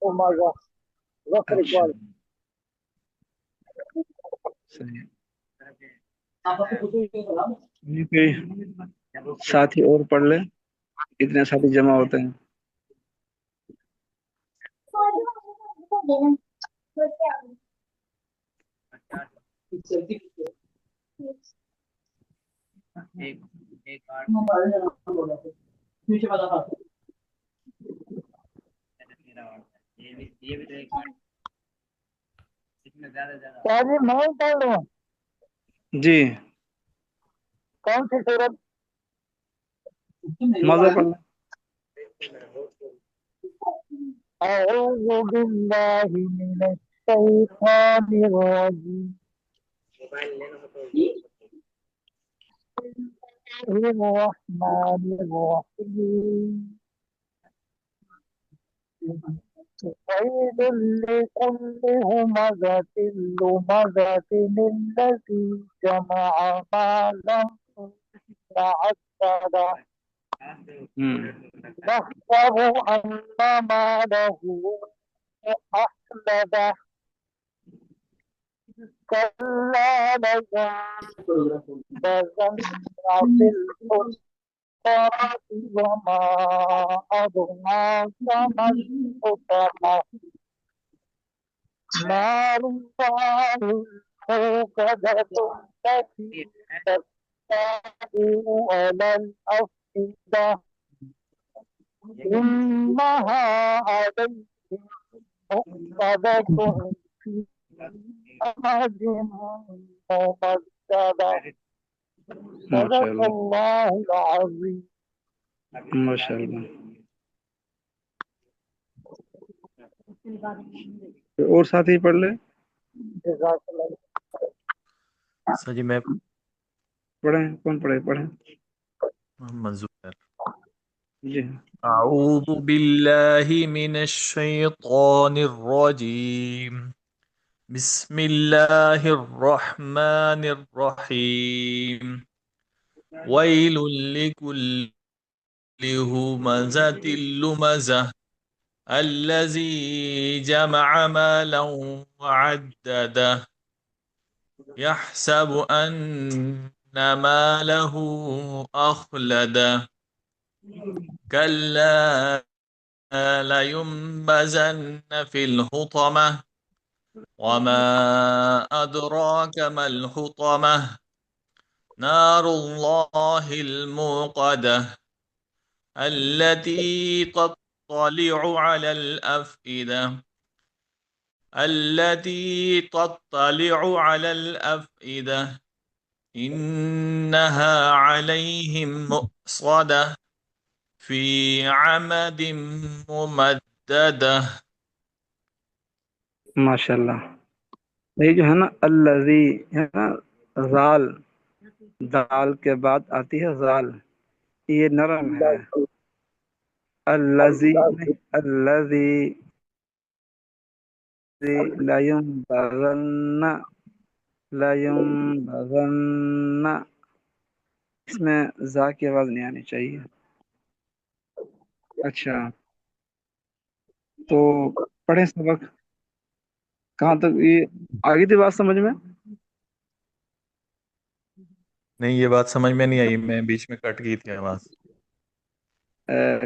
اوماگا ظفر اچھا اقبال. صحیح. یہ کوئی ساتھی اور پڑھ لے، اتنے ساتھی جمع ہوتے ہیں. تاجر میں پڑھ رہا ہوں. جی کون سی صورت؟ مزہ پڑھ لیں. اعوذ باللہ من الشیطان الرجیم. بسم اللہ الرحمن الرحیم. ويل لكل همزة لمزة الذي جمع مالا وعدده يحسب أن ماله أخلده كلا لينبذن في الحطمة وما أدراك ما الحطمة نار الله الموقدة التي تطلع على الأفئدة إنها عليهم مؤصدة في أمد ممددة. ماشاء صدق اللہ الله العظيم. ماشاء اللہ. اور ساتھی پڑھ لے. جزاک اللہ. سر جی میں پڑھیں، کون پڑھے؟ پڑھیں. منظور. جی أعوذ بالله من الشيطان الرجيم. بسم الله الرحمن الرحيم. ويل لكل همزة لمزة الذي جمع مالا وعدده يحسب أن ماله أخلده كلا لينبذن في الحطمة وما أدراك ما الحطمة نار الله الموقدة التي تطلع على الأفئدة إنها عليهم مؤصدة في عمد ممددة. ماشاء اللہ. یہ جو ہے نا الذی ہے نا، زال، دال کے بعد آتی ہے زال، یہ نرم ہے. الذی نہیں، الذی لا ينبغن، لا ينبغن، اس میں زا کی آواز نہیں آنی چاہیے. اچھا تو پڑھیں سبق. کہاں تک یہ آگے تھی بات سمجھ میں؟ نہیں یہ بات سمجھ میں نہیں آئی، میں بیچ میں کٹ گئی تھی آواز.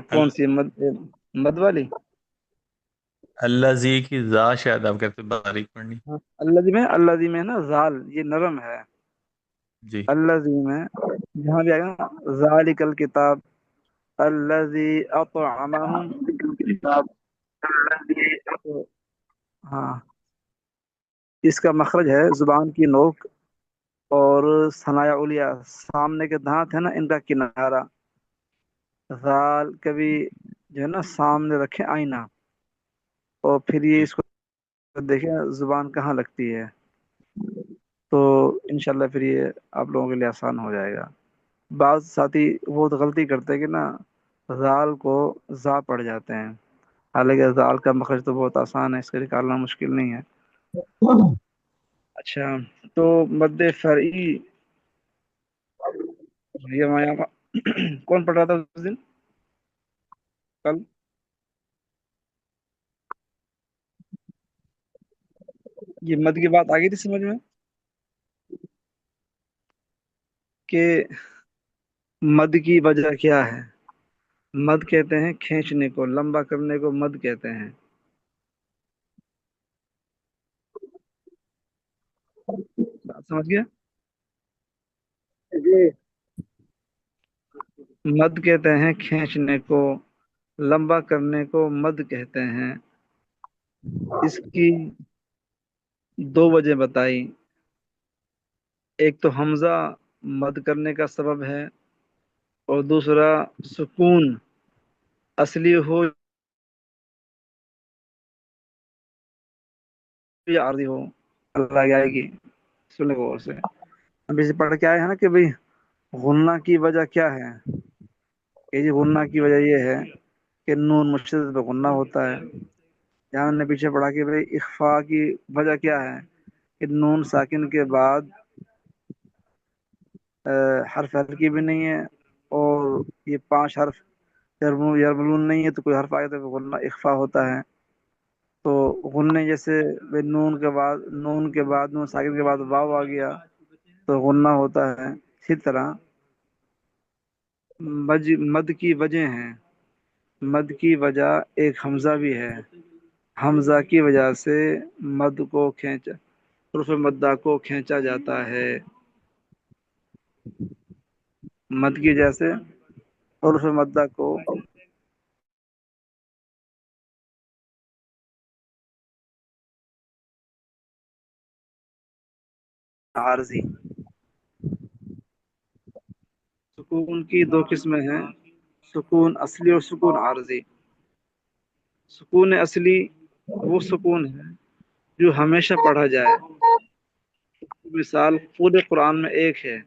کون سی مد والی؟ اللہ زی کی زا شاید آپ کہتے باریک پڑھنی. الذی میں نا زال، یہ نرم ہے. جی الذی میں جہاں بھی آئے گا ذالک الکتاب الذی اطعمہم، ہاں اس کا مخرج ہے زبان کی نوک اور ثنایا الیاء، سامنے کے دانت ہے نا ان کا کنارہ. ذال کبھی جو ہے نا سامنے رکھے آئینہ، اور پھر یہ جی اس کو دیکھیں زبان کہاں لگتی ہے، تو انشاءاللہ پھر یہ آپ لوگوں کے لیے آسان ہو جائے گا. بعض ساتھی وہ غلطی کرتے ہیں کہ نا زال کو زا پڑ جاتے ہیں، حالانکہ زال کا مخرج تو بہت آسان ہے، اس کا نکالنا مشکل نہیں ہے. اچھا تو مد فرعی یہ ہمارے یہاں کون پڑھ رہا تھا اس دن کل؟ یہ مد کی بات آ گئی تھی سمجھ میں کہ مد کی وجہ کیا ہے؟ مد کہتے ہیں کھینچنے کو، لمبا کرنے کو مد کہتے ہیں۔ بات سمجھ گیا؟ جی مد کہتے ہیں کھینچنے کو، لمبا کرنے کو مد کہتے ہیں۔ اس کی دو وجہ بتائی، ایک تو حمزہ مد کرنے کا سبب ہے، اور دوسرا سکون اصلی ہو یا عارضی ہو، اللہ آئے گی سننے کو غور سے۔ ابھی سے پڑھ کے آئے ہیں نا کہ بھئی غنہ کی وجہ کیا ہے؟ کہ جی غنہ کی وجہ یہ ہے کہ نون مشدد پہ غنہ ہوتا ہے۔ یہاں ہم نے پیچھے پڑھا کہ بھئی اخفاء کی وجہ کیا ہے؟ کہ نون ساکن کے بعد حرف حلقی بھی نہیں ہے، اور یہ 5 حرف یرملون نہیں ہے، تو کوئی حرف آئے تو غنہ اخفاء ہوتا ہے۔ تو غنے جیسے نون کے بعد نون ساکن کے بعد واو آ گیا تو غنہ ہوتا ہے۔ اسی طرح مد کی وجہ ہیں، مد کی وجہ ایک حمزہ بھی ہے، حمزہ کی وجہ سے مد کو حروف مدہ کو کھینچا جاتا ہے۔ مد کی وجہ سے حروف مدہ کو عارضی۔ سکون کی 2 قسمیں ہیں، سکون اصلی اور سکون عارضی۔ سکون اصلی وہ سکون ہے جو ہمیشہ پڑھا جائے، مثال پورے قرآن میں ایک ہے۔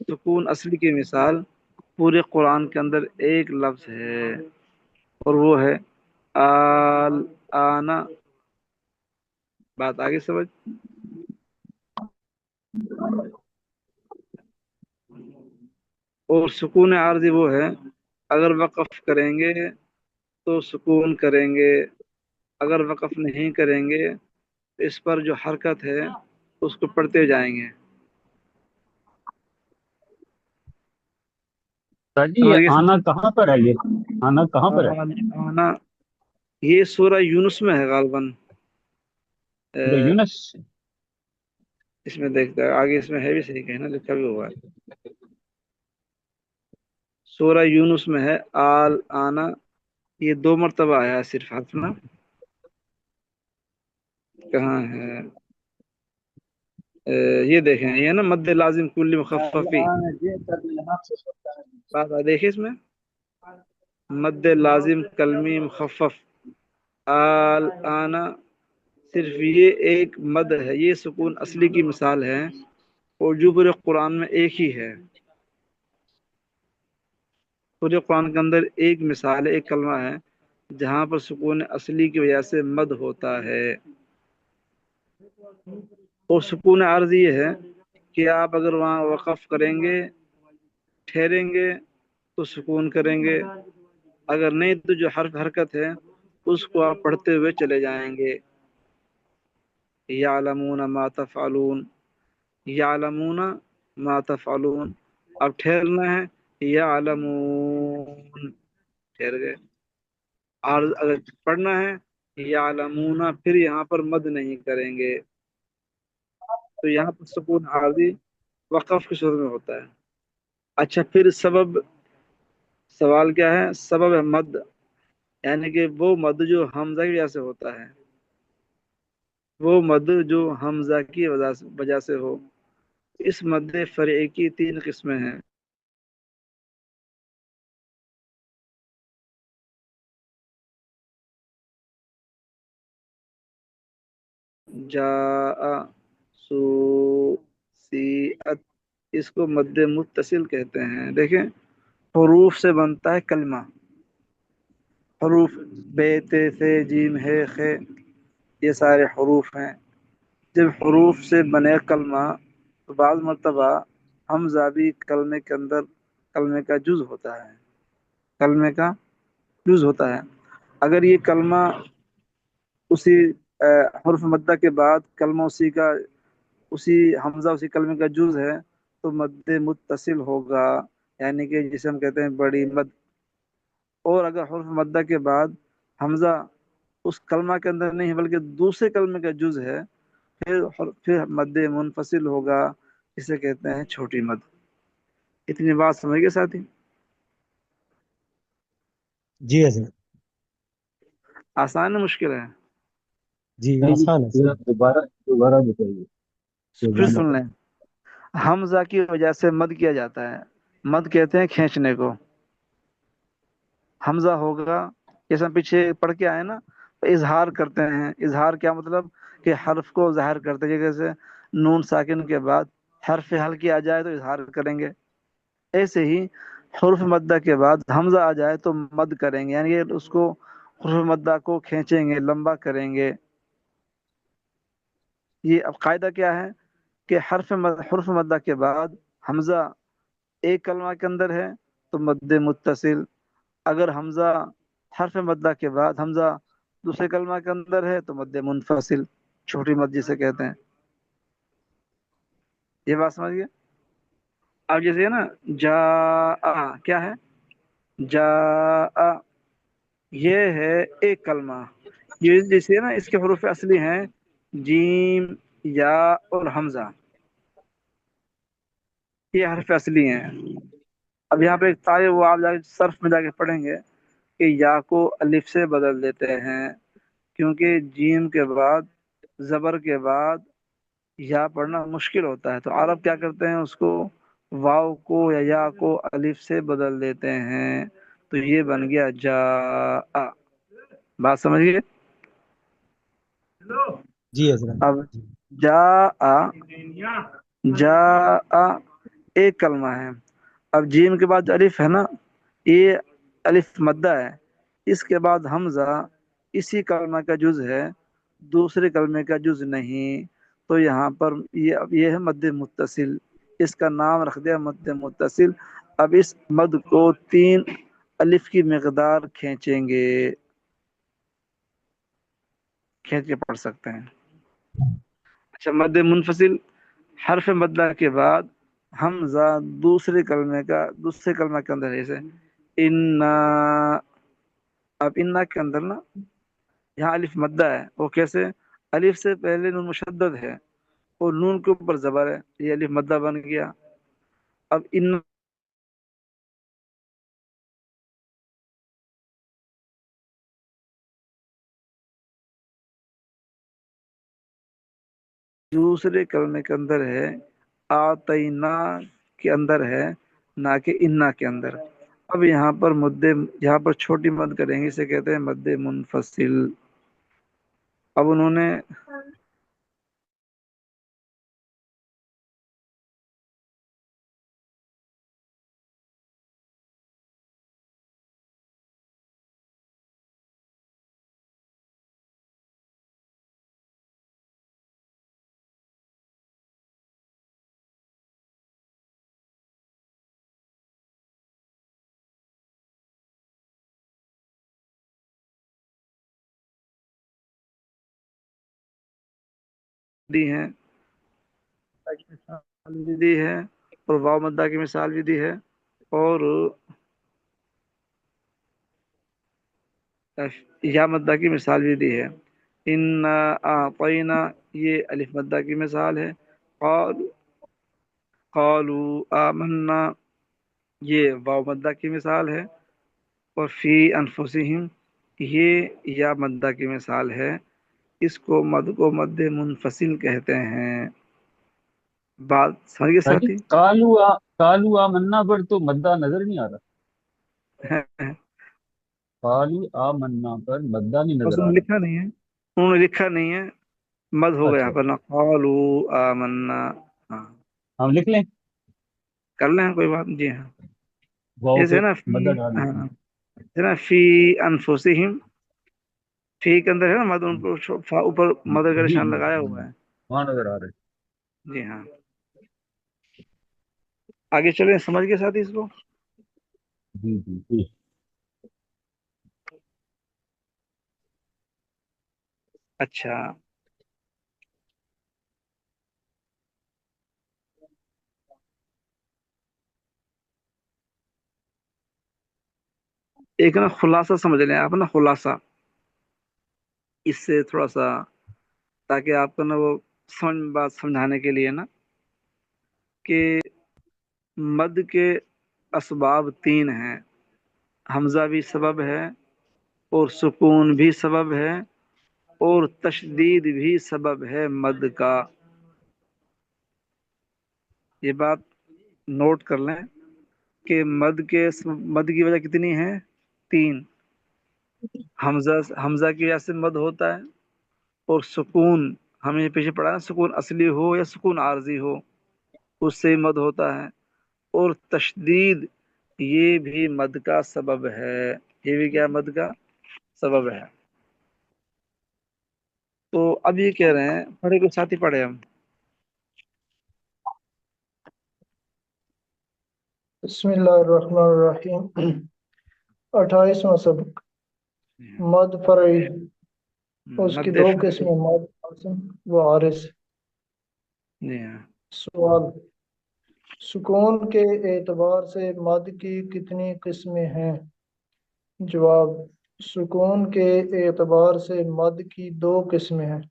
سکون اصلی کی مثال پورے قرآن کے اندر ایک لفظ ہے، اور وہ ہے آل آنا۔ بات آگے سمجھ؟ اور سکون عارضی وہ ہے اگر وقف کریں گے تو سکون کریں گے، اگر وقف نہیں کریں گے اس پر جو حرکت ہے اس کو پڑھتے جائیں گے۔ سر جی سمجھ یہ گئے؟ آنا کہاں پر ہے؟ یہ آنا کہاں پر ہے؟ آنا یہ سورہ یونس میں ہے غالباً۔ یونس؟ اس میں دیکھتا ہے آگے، اس میں ہے بھی صحیح کہنا، لکھا بھی ہوا ہے سورہ یونس میں ہے آل آنا، یہ 2 مرتبہ آیا ہے صرف حرف نا۔ کہاں ہے؟ یہ دیکھیں، یہ نا مد لازم کل مخففی، بات دیکھیں اس میں مد لازم کلمی مخفف آل آنا، صرف یہ ایک مد ہے، یہ سکون اصلی کی مثال ہے، اور جو پورے قرآن میں ایک ہی ہے۔ پورے قرآن کے اندر ایک مثال ہے، ایک کلمہ ہے جہاں پر سکون اصلی کی وجہ سے مد ہوتا ہے۔ اور سکون عارضی یہ ہے کہ آپ اگر وہاں وقف کریں گے، ٹھہریں گے تو سکون کریں گے، اگر نہیں تو جو حرف حرکت ہے اس کو آپ پڑھتے ہوئے چلے جائیں گے۔ یعلمون ما تفعلون، یعلمون ما تفعلون، اب ٹھہرنا ہے، یعلمون ٹھہر گئے، اور اگر پڑھنا ہے یعلمون پھر یہاں پر مد نہیں کریں گے، تو یہاں پر سکون عارضی وقف کی صورت میں ہوتا ہے۔ اچھا پھر سوال کیا ہے؟ سبب ہے مد، یعنی کہ وہ مد جو حمزہ کی وجہ سے ہوتا ہے، وہ مد جو حمزہ کی وجہ سے ہو۔ اس مد فرعی کی 3 قسمیں ہیں، جاء، سو، سیئت، اس کو مد متصل کہتے ہیں۔ دیکھیں حروف سے بنتا ہے کلمہ، حروف بے تے سے جیم ہے خے، یہ سارے حروف ہیں۔ جب حروف سے بنے کلمہ تو بعض مرتبہ حمزہ بھی کلمے کے اندر کلمے کا جز ہوتا ہے، کلمے کا جز ہوتا ہے۔ اگر یہ کلمہ اسی حرف مدہ کے بعد کلمہ اسی حمزہ اسی کلمے کا جز ہے تو مد متصل ہوگا، یعنی کہ جسے ہم کہتے ہیں بڑی مد۔ اور اگر حرف مدہ کے بعد حمزہ اس کلمہ کے اندر نہیں بلکہ دوسرے کلمے کا جز ہے، پھر مد منفصل ہوگا، اسے کہتے ہیں چھوٹی مد۔ اتنی بات سمجھ گئے ساتھی؟ جی حضرت، آسان ہے مشکل ہے؟ جی آسان ہے سر۔ دوبارہ بتائیے۔ پھر سن لیں، حمزہ کی وجہ سے مد کیا جاتا ہے، مد کہتے ہیں کھینچنے کو۔ حمزہ ہوگا جیسے ہم پیچھے پڑھ کے آئے نا، اظہار کرتے ہیں۔ اظہار کیا مطلب؟ کہ حرف کو ظاہر کرتے ہیں، جیسے نون ساکن کے بعد حرف ہلکی آ جائے تو اظہار کریں گے، ایسے ہی حرف مدہ کے بعد حمزہ آ جائے تو مد کریں گے، یعنی کہ اس کو حرف مدہ کو کھینچیں گے، لمبا کریں گے۔ یہ اب قاعدہ کیا ہے کہ حرف مدہ کے بعد حمزہ ایک کلمہ کے اندر ہے تو مد متصل، اگر حمزہ حرف مدہ کے بعد حمزہ دوسرے کلمہ کے اندر ہے تو مد منفصل، چھوٹی مد جسے کہتے ہیں۔ یہ بات سمجھ گئے؟ اب جیسے ہے نا جا، کیا ہے جا، یہ ہے ایک کلمہ، یہ جیسے نا اس کے حروف اصلی ہیں جیم، یا اور حمزہ، یہ حرف اصلی ہیں۔ اب یہاں پہ ایک تائے وہ آپ صرف میں جا کے پڑھیں گے کہ یا کو الف سے بدل دیتے ہیں، کیونکہ جیم کے بعد زبر کے بعد یا پڑھنا مشکل ہوتا ہے، تو عرب کیا کرتے ہیں، اس کو واو کو یا کو الف سے بدل دیتے ہیں، تو یہ بن گیا جا۔ بات سمجھ گئے؟ جی حضرت، اب جا، جا ایک کلمہ ہے، اب جیم کے بعد جو الف ہے نا، یہ الف مدہ ہے، اس کے بعد حمزہ اسی کلمہ کا جز ہے، دوسرے کلمے کا جز نہیں، تو یہاں پر یہ ہے مد متصل، اس کا نام رکھ دیا مد متصل۔ اب اس مد کو 3 الف کی مقدار کھینچیں گے، کھینچ کے پڑھ سکتے ہیں۔ اچھا، مد منفصل، حرف مدہ کے بعد حمزہ دوسرے کلمے کے اندر ہے، جیسے انا، اب انا کے اندر نا یہاں الف مدہ ہے، وہ کیسے؟ الف سے پہلے نون مشدد ہے اور نون کے اوپر زبر ہے، یہ الف مدہ بن گیا۔ اب ان دوسرے کلمے کے اندر ہے، آتینا کے اندر ہے، نہ کہ انا کے اندر۔ اب یہاں پر چھوٹی مد کریں گے، اسے کہتے ہیں مد منفصل۔ اب انہوں نے دی ہیں، مثال بھی دی ہے، اور واو مدہ کی مثال بھی دی ہے، اور یا مدہ کی مثال بھی دی ہے۔ انا اعطینا، یہ الف مدہ کی مثال ہے۔ قالوا آمنا، یہ واو مدہ کی مثال ہے۔ اور فی انفسہم، یہ یا مدہ کی مثال ہے۔ اس کو مد منفصل کہتے ہیں۔ بات سمجھ گئے ساتھی؟ کالو آمنا پر تو مدہ نظر نہیں آ رہا، کالو آمنا پر مدہ نہیں بس نظر آ انہوں نے رہا۔ لکھا نہیں ہے، مد ہوگا اچھا یہاں پر نا، قالوا آمنا۔ ہاں ہم لکھ لیں، کر لیں، کوئی بات نہیں، جی ہاں۔ واؤ جیسے پہ نا مدہ ڈال دیں۔ فی انفسہم، فی کے اندر ہے نا مد، ان پر اوپر مد کا جی نشان جی لگایا ہوا ہے۔ وہاں نظر آ رہے۔ جی ہاں، آگے چلیں، سمجھ گئے ساتھی اس کو؟ جی جی جی۔ اچھا ایک نا خلاصہ سمجھ لیں آپ نا، خلاصہ اس سے تھوڑا سا، تاکہ آپ کو نا وہ بات سمجھانے کے لیے نا، کہ مد کے اسباب تین ہیں، حمزہ بھی سبب ہے، اور سکون بھی سبب ہے، اور تشدید بھی سبب ہے مد کا۔ یہ بات نوٹ کر لیں کہ مد کی وجہ کتنی ہے؟ تین۔ حمزہ کی وجہ سے مد ہوتا ہے، اور سکون، ہمیں پیچھے پڑھا ہے، سکون اصلی ہو یا سکون عارضی ہو، اس سے مد ہوتا ہے، اور تشدید یہ بھی مد کا سبب ہے، یہ بھی کیا مد کا سبب ہے۔ تو اب یہ کہہ رہے ہیں، پڑھے کو ساتھ ہی پڑھے ہم۔ بسم اللہ الرحمن الرحیم۔ 28واں سبق، مد فرعی۔ اس کی مد دو فرعی۔ قسمیں، مد لازم و عارض۔ جی ہاں۔ سوال، سکون کے اعتبار سے مد کی کتنی قسمیں ہیں؟ جواب، سکون کے اعتبار سے مد کی دو قسمیں ہیں۔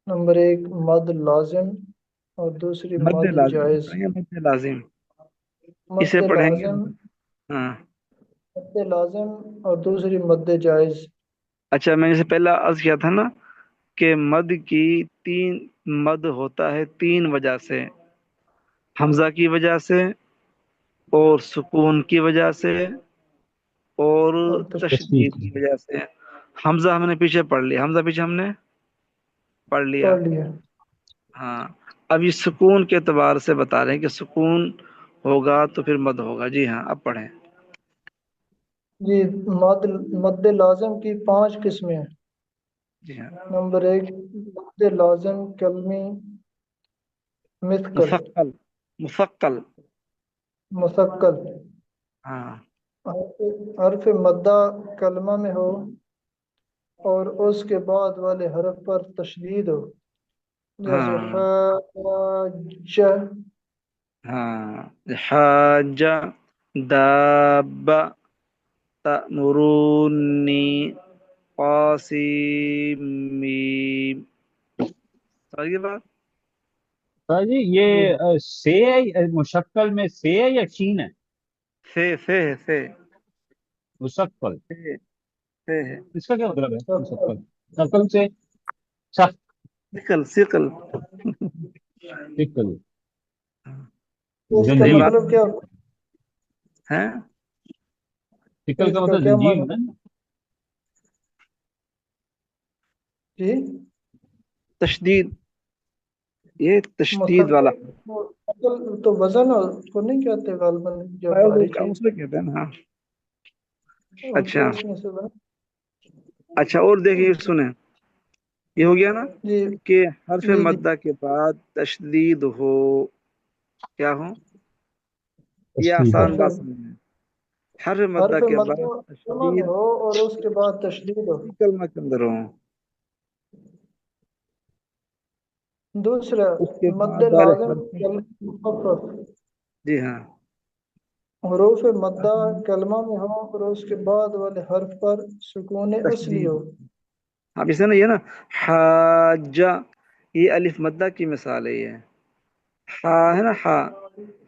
نمبر ایک، مد لازم اور دوسری مد مد لازم جائز۔ پڑھیں گے، مد لازم مد اسے پڑھیں گے۔ لازم، ہاں مد لازم اور دوسری مد جائز۔ اچھا، میں نے سے پہلا عرض کیا تھا نا کہ مد کی تین، مد ہوتا ہے تین وجہ سے، حمزہ کی وجہ سے، اور سکون کی وجہ سے، اور اور تشدید تشدید کی وجہ سے۔ حمزہ ہم نے پیچھے پڑھ لیا، حمزہ پیچھے ہم نے پڑھ لیا۔ پڑھ لیا۔ ہاں، اب یہ سکون کے اعتبار سے بتا رہے ہیں کہ سکون ہوگا تو پھر مد ہوگا۔ جی ہاں، اب پڑھیں۔ جی، مد لازم کی 5 قسمیں ہیں۔ جی ہاں۔ نمبر ایک، مد لازم کلمی مثقل، مثقل، مثقل۔ مثقل، ہاں حرف مدہ کلمہ میں ہو اور اس کے بعد والے حرف پر تشدید ہو، جیسے ہاں حاج۔ ہاں، حاجہ، دابہ، تأمرونی، قاسمی۔ سمجھ گئے بات؟ سر جی جی، یہ سے ہے، مشکل میں سے ہے یا شین ہے؟ سے مشکل، ہے۔ اس کا کیا مطلب ہے مثقل۔ مشکل؟ شکل سے شک، ثقل شکل، اس کا صحیح جنجیم، بات مطلب کیا ہوتا ہے۔ ہے؟ شکل کا اس کا مطلب کیا جنجیم معنی ہے ہے؟ نا؟ جی، تشدید، یہ تشدید مثقل، والا مثقل تو وزن کو نہیں کہتے غالباً، جب ہے، بھاری اس چیز میں کہتے ہیں نا۔ ہاں تو اچھا اس میں سے اچھا، اور دیکھیے سنیں، یہ ہو گیا نا جی کہ حرف جی جی، مدہ کے بعد تشدید ہو، کیا ہو؟ یہ تشدید ہے۔ آسان حرف بات سمجھیں، حرف مدہ حرف کے بعد مدہ کلمہ میں تشدید ہو اور اس کے بعد تشدید ہو۔ کلمہ کے اندر ہو، دوسرا، اس کے مد بعد والے لازم حرف۔ کلمہ مخفف، جی ہاں۔ حروف مدہ کلمہ میں ہو اور اس کے بعد والے حرف پر سکون اصلی ہو۔ تشدید، اب اسے نا یہ نا حاجہ، یہ الف مدہ کی مثال ہے۔ یہ ہا ہے نا، ہا،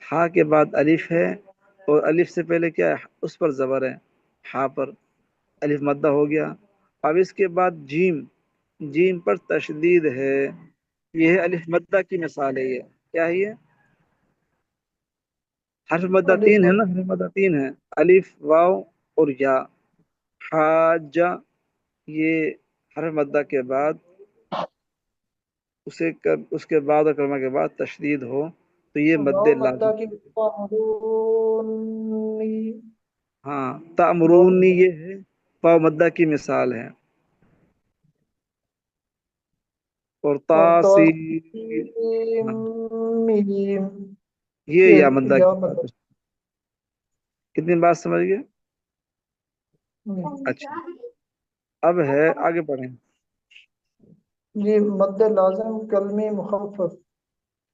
ہا کے بعد الف ہے، اور الف سے پہلے کیا ہے؟ اس پر زبر ہے، ہا پر الف مدہ ہو گیا۔ اب اس کے بعد جیم، جیم پر تشدید ہے، یہ ہے الف مدہ کی مثال ہے۔ یہ کیا ہے؟ یہ حرف مدہ الف تین ہے مد، نا، حرف مدہ تین ہے، الف، واو اور یا۔ حاجہ، یہ حرف مدہ کے بعد اس کے بعد اور کلمہ کے بعد تشدید ہو تو یہ مد واو مدہ لازم۔ کی تعمرونی، ہاں، واو تأمرونی مدہ یہ ہے واو مدہ کی مثال ہے، اور اور تاسی، توسیم، ہاں، میم، یہ یہ یا مدہ یا کی مدہ۔ بات ہے۔ کتنی بات سمجھ گئے؟ اچھا، اب ہے، آگے پڑھیں۔ جی مد لازم کلمی مخفف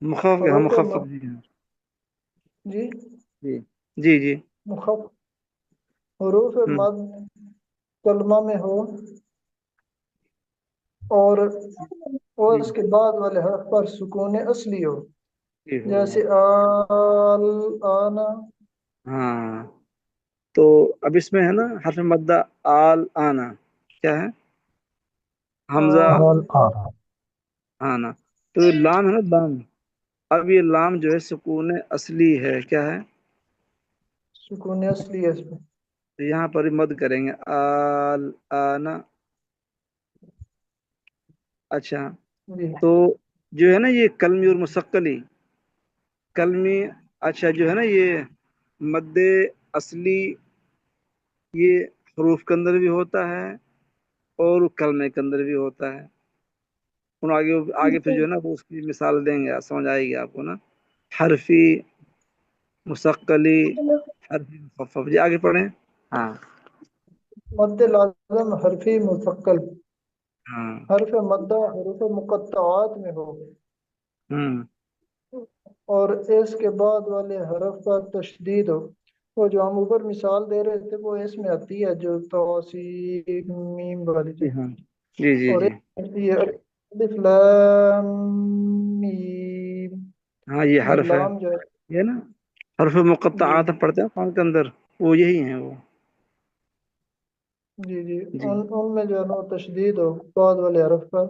مخفف ہاں حروف مخفف جی ہاں جی جی جی جی مخفف حروف ہوں مد کلمہ میں ہو اور جی اس کے بعد والے حرف پر سکون اصلی ہو، جی ہو جیسے آل آنا۔ ہاں تو اب اس میں ہے نا حرف مدہ آل آنا کیا ہے حمزہ آل آنا تو یہ لام ہے نا لام اب یہ لام جو ہے سکون اصلی ہے کیا ہے سکون اصلی ہے اس میں۔ تو یہاں پر مد کریں گے آل آنا اچھا جی تو جو ہے نا یہ کلمی اور مثقلی کلمی اچھا جو ہے نا یہ مد اصلی یہ حروف کے اندر بھی ہوتا ہے اور کلمے کے اندر بھی ہوتا ہے ان آگے آگے پھر جو ہے نا وہ اس کی مثال دیں گے سمجھ آئے گی آپ کو نا حرفی مثقلی حرفی مخفف جی آگے پڑھیں ہاں مد لازم حرفی مثقل ہاں حرف مدہ حروف مقطعات میں ہو ہوں اور اس کے بعد والے حرف پر تشدید ہو۔ وہ جو ہم اوپر مثال دے رہے تھے وہ اس میں آتی ہے جو توسین میم والی جو، جی ہاں جی جی اور جی یہ الف لام میم، ہاں یہ یہ حرف ہے لام جو ہے یہ نا حرف جی مقطعات پڑھتے ہیں قرآن کے اندر وہ یہی ہیں وہ جی جی جی ان میں جو ہے نا وہ تشدید ہو بعد والے حرف پر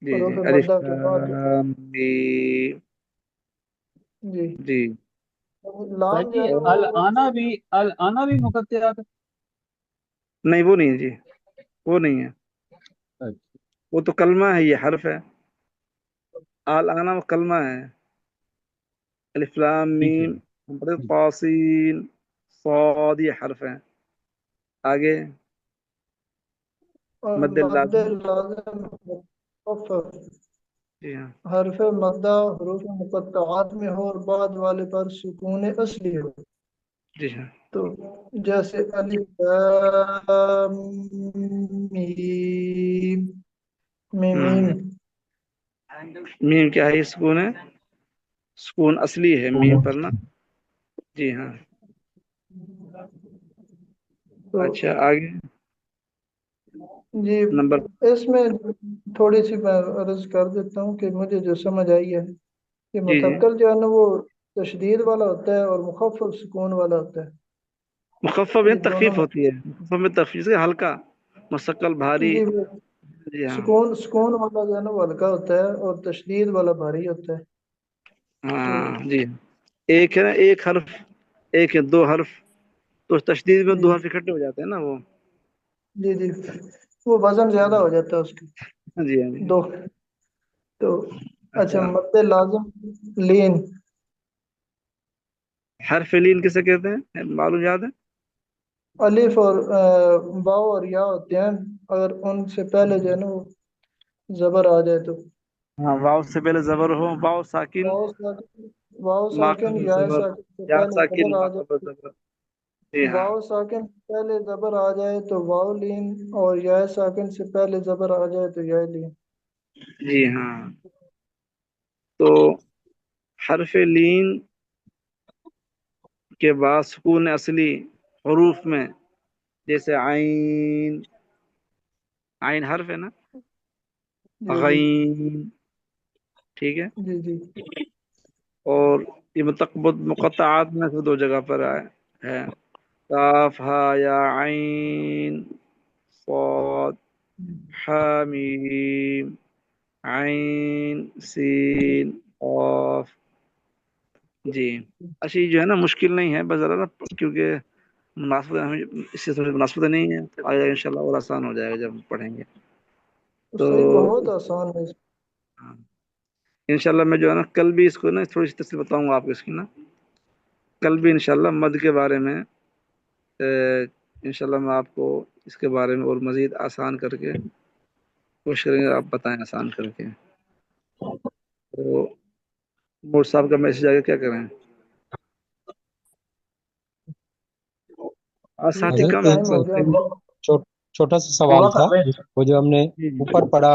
جی جی حروف الف مدہ کے بعد لام میم جی جی لام جو باقی ہے نا وہ الآنا بھی مقطعات ہے؟ نہیں وہ نہیں ہے جی وہ نہیں ہے اچھا وہ تو کلمہ ہے یہ حرف ہے آل آنا وہ کلمہ ہے الف لام ٹھیک ہے میم ہم پڑھتے ہیں طاسین صاد یہ حرف ہے آگے اور مد مد لازم لازم مخفف جی ہاں حرف مدہ حروف مقطعات میں ہو اور بعد والے پر سکون اصلی ہو، جی ہاں تو جیسے الف لام میم میم۔ ہوں میم کیا ہے یہ سکون ہے سکون اصلی ہے میم پر نا جی ہاں تو اچھا آگے جی نمبر اس میں تھوڑی سی میں عرض کر دیتا ہوں کہ مجھے جو سمجھ آئی ہے کہ جی جی مثقل جو ہے نا وہ تشدید والا ہوتا ہے اور مخفف سکون والا ہوتا ہے، مخفف میں یہ دونوں تخفیف ہوتی ہے مخفف میں تخفیف سے ہلکا مستقل بھاری جی وہ جی ہاں سکون والا جو ہے نا وہ ہلکا ہوتا ہے اور تشدید والا بھاری ہوتا ہے۔ تو ہاں جی ایک ہے نا ایک حرف ایک ہے دو حرف تو تشدید میں جی دو حرف اکٹھے ہو جاتے ہیں نا وہ جی جی وہ وزن زیادہ ہو جاتا ہے اس کی ہاں جی ہاں جی دو تو اچھا اچھا مد لازم لین حرف لین کسے کہتے ہیں معلوم یاد ہے الف اور واو اور یا ہوتے ہیں اگر ان سے پہلے جو ہے نا وہ زبر آ جائے تو ہاں واو سے پہلے زبر ہو واو ساکن واو ساکن واو ما ساکن قبل یا زبر ساکن سے یا پہلے ساکن زبر ما آ قبل جائے، زبر جی ہاں واو ساکن سے پہلے زبر آ جائے تو واو لین اور یا ساکن سے پہلے زبر آ جائے تو یا لین۔ جی ہاں تو حرف لین کے بعد سکون اصلی حروف میں جیسے عین عین حرف ہے نا جی جی غین ٹھیک ہے جی جی اور یہ مقطعات میں سے دو جگہ پر ہے کاف ہا یا عین صاد حامیم عین سین قاف جی اچھا یہ جو ہے نا مشکل نہیں ہے بس ذرا نا کیونکہ مناسبت ہمیں اس سے تھوڑی مناسبت نہیں ہے آگے ان شاء اللہ اور آسان ہو جائے گا جب پڑھیں گے تو تو صحیح بہت آسان ہے۔ ہاں انشاءاللہ میں جو ہے نا کل بھی اس کو نا تھوڑی سی تفصیل بتاؤں گا آپ کو اس کی نا کل بھی انشاءاللہ مد کے بارے میں انشاءاللہ میں آپ کو اس کے بارے میں اور مزید آسان کر کے کوشش کریں گے آپ بتائیں آسان کر کے تو مور صاحب کا میسج آ گیا کیا کریں آج ٹھیک ساتھی ہے حضرت کم ہے ٹائم ہو گیا چھوٹا سا سوال تھا وہ جو ہم نے جی جی اوپر پڑھا